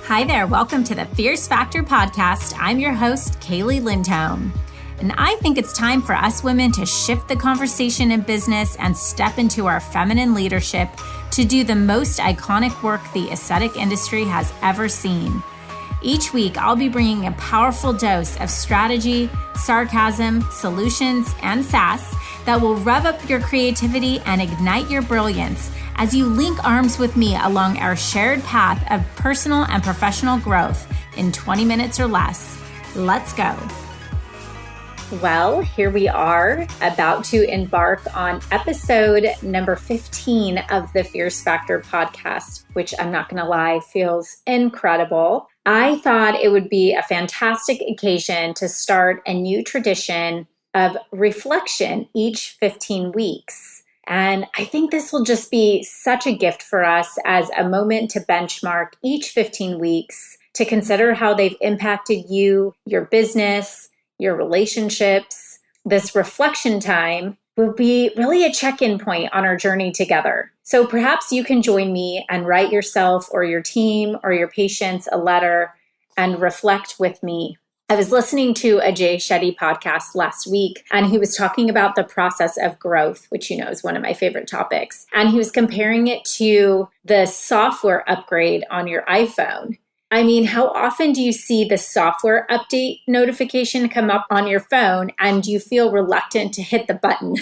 Hi there, welcome to the Fierce Factor podcast. I'm your host, Kaeli Lindholm. And I think it's time for us women to shift the conversation in business and step into our feminine leadership to do the most iconic work the aesthetic industry has ever seen. Each week, I'll be bringing a powerful dose of strategy, sarcasm, solutions, and sass that will rev up your creativity and ignite your brilliance as you link arms with me along our shared path of personal and professional growth in 20 minutes or less. Let's go. Well, here we are about to embark on episode number 15 of the Fierce Factor podcast, which I'm not going to lie, feels incredible. I thought it would be a fantastic occasion to start a new tradition of reflection each 15 weeks. And I think this will just be such a gift for us as a moment to benchmark each 15 weeks, to consider how they've impacted you, your business, your relationships. This reflection time will be really a check-in point on our journey together. So perhaps you can join me and write yourself or your team or your patients a letter and reflect with me. I was listening to a Jay Shetty podcast last week, and he was talking about the process of growth, which you know is one of my favorite topics. And he was comparing it to the software upgrade on your iPhone. I mean, how often do you see the software update notification come up on your phone and you feel reluctant to hit the button?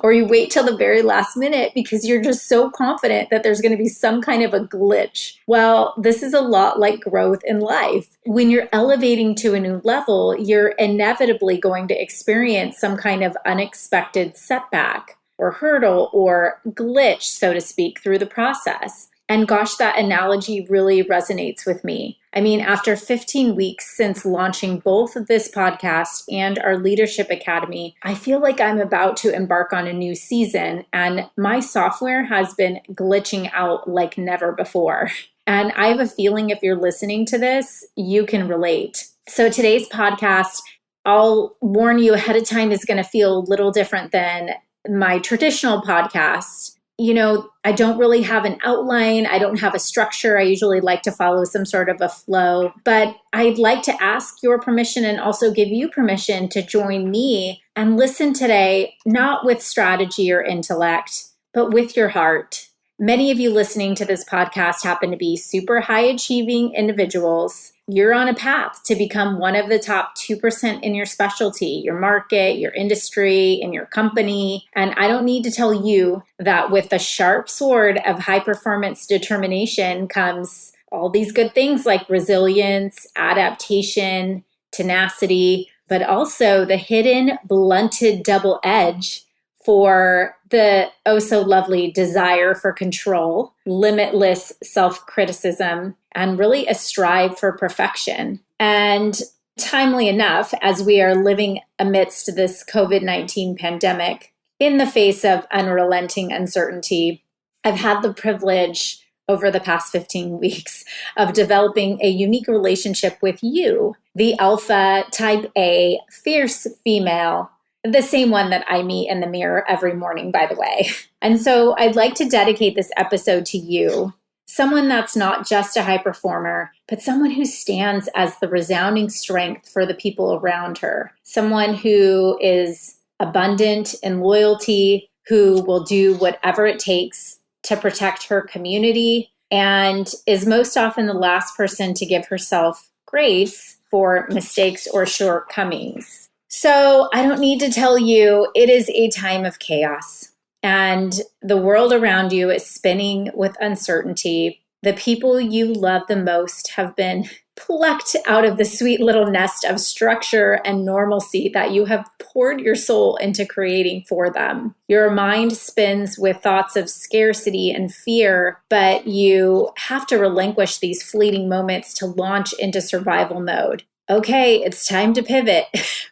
Or you wait till the very last minute because you're just so confident that there's going to be some kind of a glitch. Well, this is a lot like growth in life. When you're elevating to a new level, you're inevitably going to experience some kind of unexpected setback or hurdle or glitch, so to speak, through the process. And gosh, that analogy really resonates with me. I mean, after 15 weeks since launching both this podcast and our Leadership Academy, I feel like I'm about to embark on a new season, and my software has been glitching out like never before. And I have a feeling if you're listening to this, you can relate. So today's podcast, I'll warn you ahead of time, is going to feel a little different than my traditional podcast. You know, I don't really have an outline. I don't have a structure. I usually like to follow some sort of a flow, but I'd like to ask your permission and also give you permission to join me and listen today, not with strategy or intellect, but with your heart. Many of you listening to this podcast happen to be super high achieving individuals. You're on a path to become one of the top 2% in your specialty, your market, your industry, in your company. And I don't need to tell you that with the sharp sword of high performance determination comes all these good things like resilience, adaptation, tenacity, but also the hidden blunted double edge for the oh so lovely desire for control, limitless self-criticism, and really a strive for perfection. And timely enough, as we are living amidst this COVID-19 pandemic, in the face of unrelenting uncertainty, I've had the privilege over the past 15 weeks of developing a unique relationship with you, the alpha type A, fierce female, the same one that I meet in the mirror every morning, by the way. And so I'd like to dedicate this episode to you, someone that's not just a high performer, but someone who stands as the resounding strength for the people around her, someone who is abundant in loyalty, who will do whatever it takes to protect her community, and is most often the last person to give herself grace for mistakes or shortcomings. So I don't need to tell you, it is a time of chaos, and the world around you is spinning with uncertainty. The people you love the most have been plucked out of the sweet little nest of structure and normalcy that you have poured your soul into creating for them. Your mind spins with thoughts of scarcity and fear, but you have to relinquish these fleeting moments to launch into survival mode. Okay, it's time to pivot,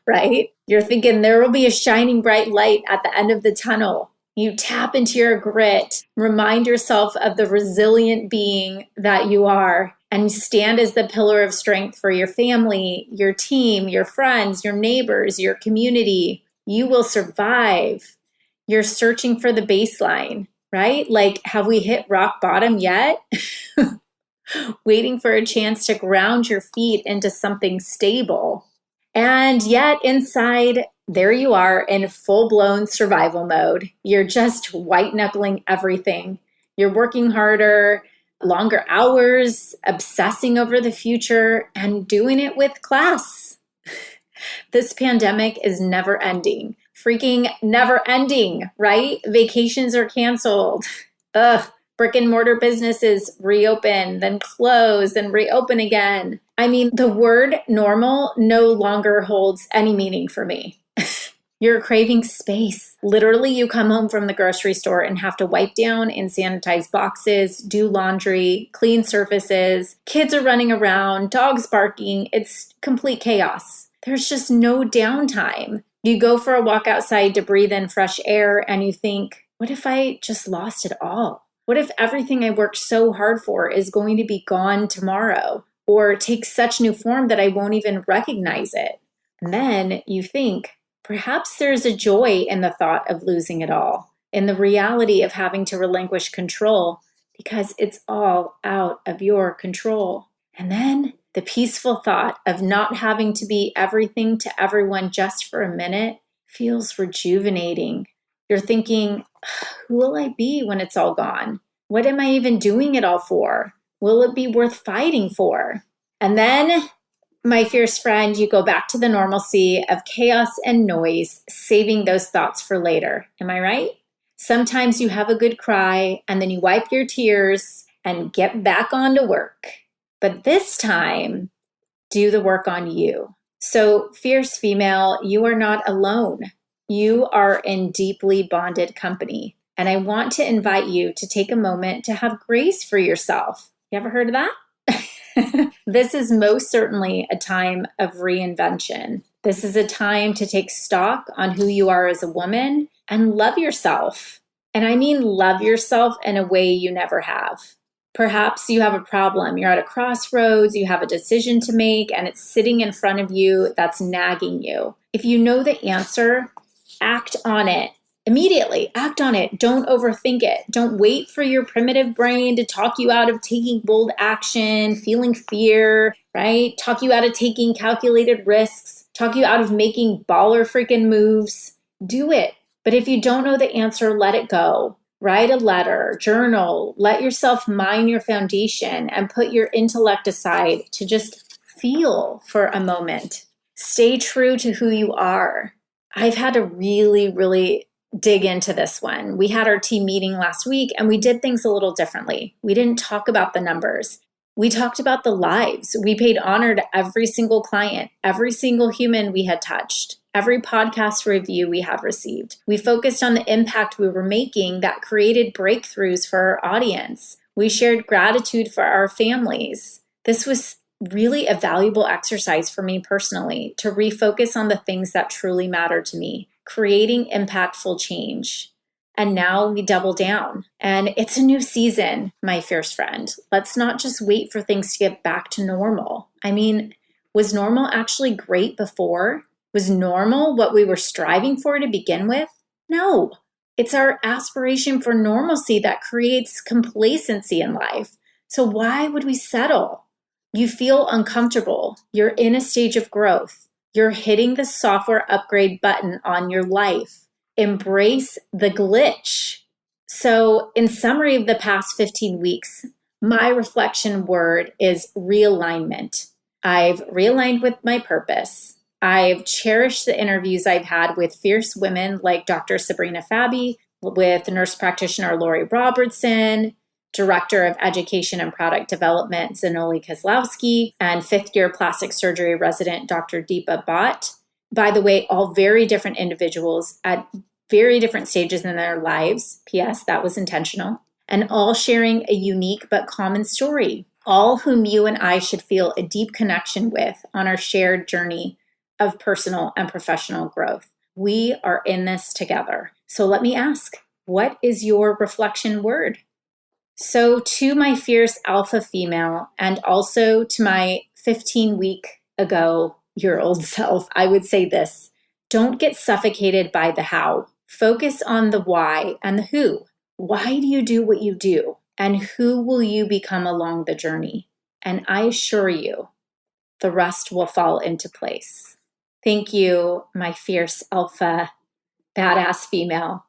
right? You're thinking there will be a shining bright light at the end of the tunnel. You tap into your grit, remind yourself of the resilient being that you are, and stand as the pillar of strength for your family, your team, your friends, your neighbors, your community. You will survive. You're searching for the baseline, right? Like, have we hit rock bottom yet? waiting for a chance to ground your feet into something stable. And yet inside, there you are in full-blown survival mode. You're just white-knuckling everything. You're working harder, longer hours, obsessing over the future, and doing it with class. This pandemic is never ending. Freaking never ending, right? Vacations are canceled. Ugh. Brick and mortar businesses reopen, then close, then reopen again. I mean, the word normal no longer holds any meaning for me. You're craving space. Literally, you come home from the grocery store and have to wipe down and sanitize boxes, do laundry, clean surfaces. Kids are running around, dogs barking. It's complete chaos. There's just no downtime. You go for a walk outside to breathe in fresh air and you think, what if I just lost it all? What if everything I worked so hard for is going to be gone tomorrow or take such new form that I won't even recognize it? And then you think, perhaps there's a joy in the thought of losing it all, in the reality of having to relinquish control because it's all out of your control. And then the peaceful thought of not having to be everything to everyone just for a minute feels rejuvenating. You're thinking, who will I be when it's all gone? What am I even doing it all for? Will it be worth fighting for? And then, my fierce friend, you go back to the normalcy of chaos and noise, saving those thoughts for later. Am I right? Sometimes you have a good cry and then you wipe your tears and get back on to work. But this time, do the work on you. So, fierce female, you are not alone. You are in deeply bonded company. And I want to invite you to take a moment to have grace for yourself. You ever heard of that? This is most certainly a time of reinvention. This is a time to take stock on who you are as a woman and love yourself. And I mean love yourself in a way you never have. Perhaps you have a problem. You're at a crossroads, you have a decision to make, and it's sitting in front of you that's nagging you. If you know the answer, act on it. Immediately, act on it. Don't overthink it. Don't wait for your primitive brain to talk you out of taking bold action, feeling fear, right? Talk you out of taking calculated risks, talk you out of making baller freaking moves. Do it. But if you don't know the answer, let it go. Write a letter, journal, let yourself mine your foundation and put your intellect aside to just feel for a moment. Stay true to who you are. I've had to really dig into this one. We had our team meeting last week and we did things a little differently. We didn't talk about the numbers. We talked about the lives. We paid honor to every single client, every single human we had touched, every podcast review we had received. We focused on the impact we were making that created breakthroughs for our audience. We shared gratitude for our families. This was really a valuable exercise for me personally to refocus on the things that truly matter to me, creating impactful change. And now we double down. And it's a new season, my fierce friend. Let's not just wait for things to get back to normal. I mean, was normal actually great before? Was normal what we were striving for to begin with? No. It's our aspiration for normalcy that creates complacency in life. So why would we settle? You feel uncomfortable. You're in a stage of growth. You're hitting the software upgrade button on your life. Embrace the glitch. So, in summary of the past 15 weeks, my reflection word is realignment. I've realigned with my purpose. I've cherished the interviews I've had with fierce women like Dr. Sabrina Fabi, with nurse practitioner Lori Robertson, Director of Education and Product Development, Zanoli Kozlowski, and fifth-year plastic surgery resident, Dr. Deepa Bhatt. By the way, all very different individuals at very different stages in their lives. P.S., that was intentional. And all sharing a unique but common story. All whom you and I should feel a deep connection with on our shared journey of personal and professional growth. We are in this together. So let me ask, what is your reflection word? So to my fierce alpha female and also to my 15-week-ago-year-old self, I would say this: don't get suffocated by the how. Focus on the why and the who. Why do you do what you do? And who will you become along the journey? And I assure you, the rest will fall into place. Thank you, my fierce alpha, badass female,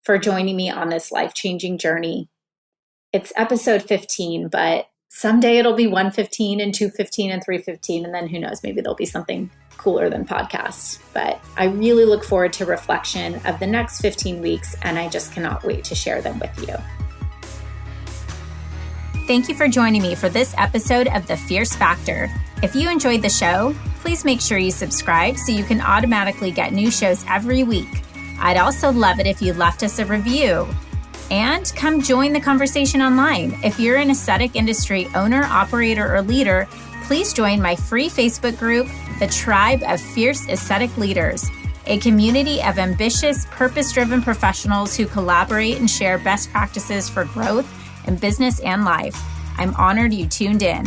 for joining me on this life-changing journey. It's episode 15, but someday it'll be 115 and 215 and 315, and then who knows, maybe there'll be something cooler than podcasts. But I really look forward to reflection of the next 15 weeks, and I just cannot wait to share them with you. Thank you for joining me for this episode of The Fierce Factor. If you enjoyed the show, please make sure you subscribe so you can automatically get new shows every week. I'd also love it if you left us a review. And come join the conversation online. If you're an aesthetic industry owner, operator, or leader, please join my free Facebook group, The Tribe of Fierce Aesthetic Leaders, a community of ambitious, purpose-driven professionals who collaborate and share best practices for growth in business and life. I'm honored you tuned in.